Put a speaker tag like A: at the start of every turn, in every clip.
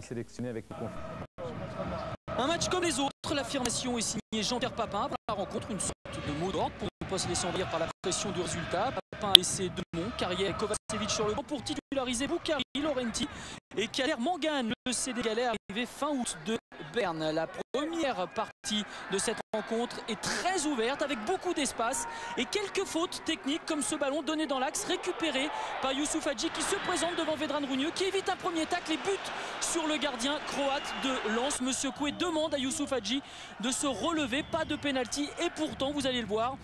A: sélectionnés avec les
B: Un match comme les autres, l'affirmation est signée Jean-Pierre Papin. Après la rencontre, une sorte de mot d'ordre pour ne pas se laisser envahir par la pression du résultat. Papin a laissé Demont, Carrière et Kovacevic sur le banc pour titulariser Boukari, Laurenti et Kader Mangane. Le Sénégalais arrivé fin août de Berne. La première partie de cette rencontre est très ouverte avec beaucoup d'espace et quelques fautes techniques comme ce ballon donné dans l'axe récupéré par Youssouf Hadji qui se présente devant Vedran Rougneux qui évite un premier tacle et bute sur le gardien croate de Lens. Monsieur Coué demande à Youssouf Hadji de se relever, pas de pénalty et pourtant vous allez le voir,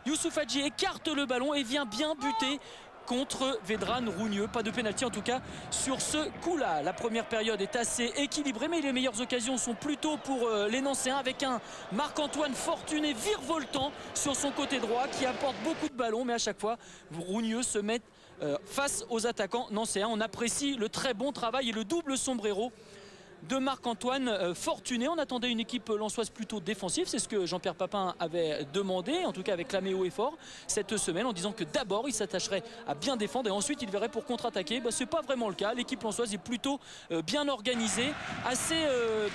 B: Youssouf Hadji écarte le ballon et vient bien buter contre Vedran Rougneux. Pas de pénalty en tout cas sur ce coup-là. La première période est assez équilibrée mais les meilleures occasions sont plutôt pour les Nancéens avec un Marc-Antoine Fortuné virevoltant sur son côté droit qui apporte beaucoup de ballons mais à chaque fois Rougneux se met face aux attaquants nancéens. On apprécie le très bon travail et le double sombrero de Marc-Antoine Fortuné. On attendait une équipe lensoise plutôt défensive, c'est ce que Jean-Pierre Papin avait demandé, en tout cas avec clamé haut et fort cette semaine, en disant que d'abord il s'attacherait à bien défendre et ensuite il verrait pour contre-attaquer. C'est pas vraiment le cas, l'équipe lensoise est plutôt bien organisée, assez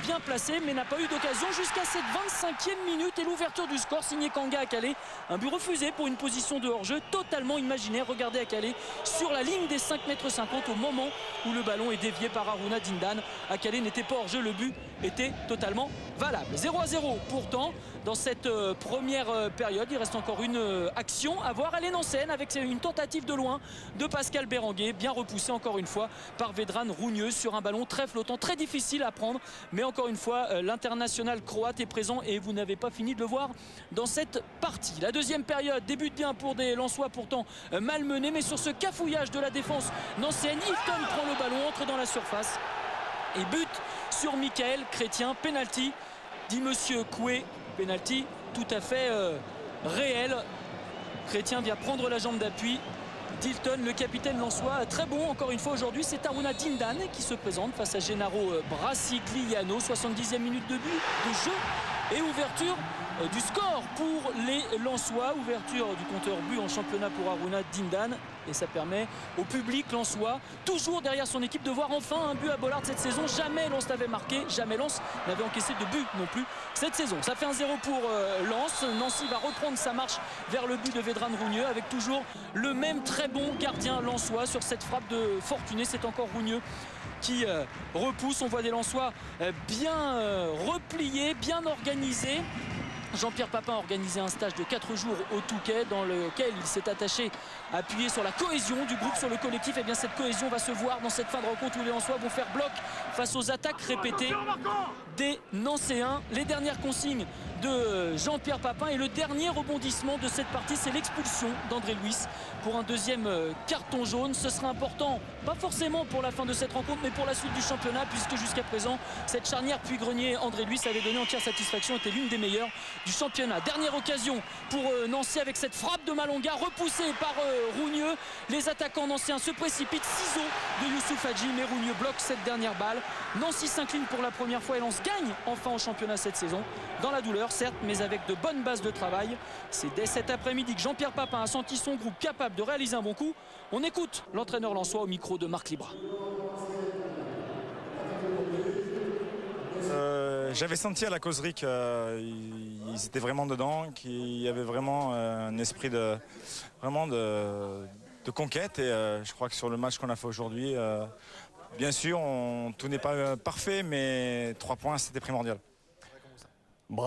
B: bien placée, mais n'a pas eu d'occasion jusqu'à cette 25e minute et l'ouverture du score signée Kanga à Calais. Un but refusé pour une position de hors-jeu totalement imaginaire. Regardez à Calais sur la ligne des 5,50 m au moment où le ballon est dévié par Harouna Dindan. À Calais n'était pas hors jeu, le but était totalement valable. 0-0 pourtant dans cette première période. Il reste encore une action à voir. Elle est nancéenne avec une tentative de loin de Pascal Béranguer, bien repoussé encore une fois par Vedran Rougneux sur un ballon très flottant, très difficile à prendre, mais encore une fois l'international croate est présent et vous n'avez pas fini de le voir dans cette partie. La deuxième période débute bien pour des Lensois pourtant malmenés, mais sur ce cafouillage de la défense nancéenne, Hilton prend le ballon, entre dans la surface et but sur Michael Chrétien. Penalty, dit monsieur Coué, penalty tout à fait réel. Chrétien vient prendre la jambe d'appui d'Hilton, le capitaine lensois, très bon encore une fois aujourd'hui. C'est Harouna Dindan qui se présente face à Gennaro Brassigliano. 70e minute de jeu et ouverture du score pour les Lensois, ouverture du compteur but en championnat pour Harouna Dindan et ça permet au public lensois, toujours derrière son équipe, de voir enfin un but à Bollaard cette saison. Jamais Lens n'avait marqué, jamais Lens n'avait encaissé de but non plus cette saison. Ça fait 1-0 pour Lens. Nancy va reprendre sa marche vers le but de Vedran Rougneux avec toujours le même très bon gardien lensois sur cette frappe de Fortuné. C'est encore Rougneux qui repousse. On voit des Lensois bien repliés, bien organisés. Jean-Pierre Papin a organisé un stage de 4 jours au Touquet dans lequel il s'est attaché à appuyer sur la cohésion du groupe, sur le collectif. Et bien cette cohésion va se voir dans cette fin de rencontre où les Lensois vont faire bloc face aux attaques répétées des Nancéens. Les dernières consignes de Jean-Pierre Papin et le dernier rebondissement de cette partie, c'est l'expulsion d'André Luis pour un deuxième carton jaune. Ce sera important, pas forcément pour la fin de cette rencontre, mais pour la suite du championnat, puisque jusqu'à présent cette charnière Puy-Grenier-André Luis avait donné entière satisfaction, était l'une des meilleures du championnat. Dernière occasion pour Nancy avec cette frappe de Malonga repoussée par Rougneux. Les attaquants nancéens se précipitent, ciseaux de Youssouf Hadji, mais Rougneux bloque cette dernière balle. Nancy s'incline pour la première fois et Lens gagne enfin en championnat cette saison, dans la douleur certes, mais avec de bonnes bases de travail. C'est dès cet après-midi que Jean-Pierre Papin a senti son groupe capable de réaliser un bon coup. On écoute l'entraîneur lensois au micro de Marc Libra.
C: J'avais senti à la causerie qu'ils étaient vraiment dedans, qu'il y avait vraiment un esprit de conquête. Et je crois que sur le match qu'on a fait aujourd'hui, bien sûr, tout n'est pas parfait, mais 3 points, c'était primordial.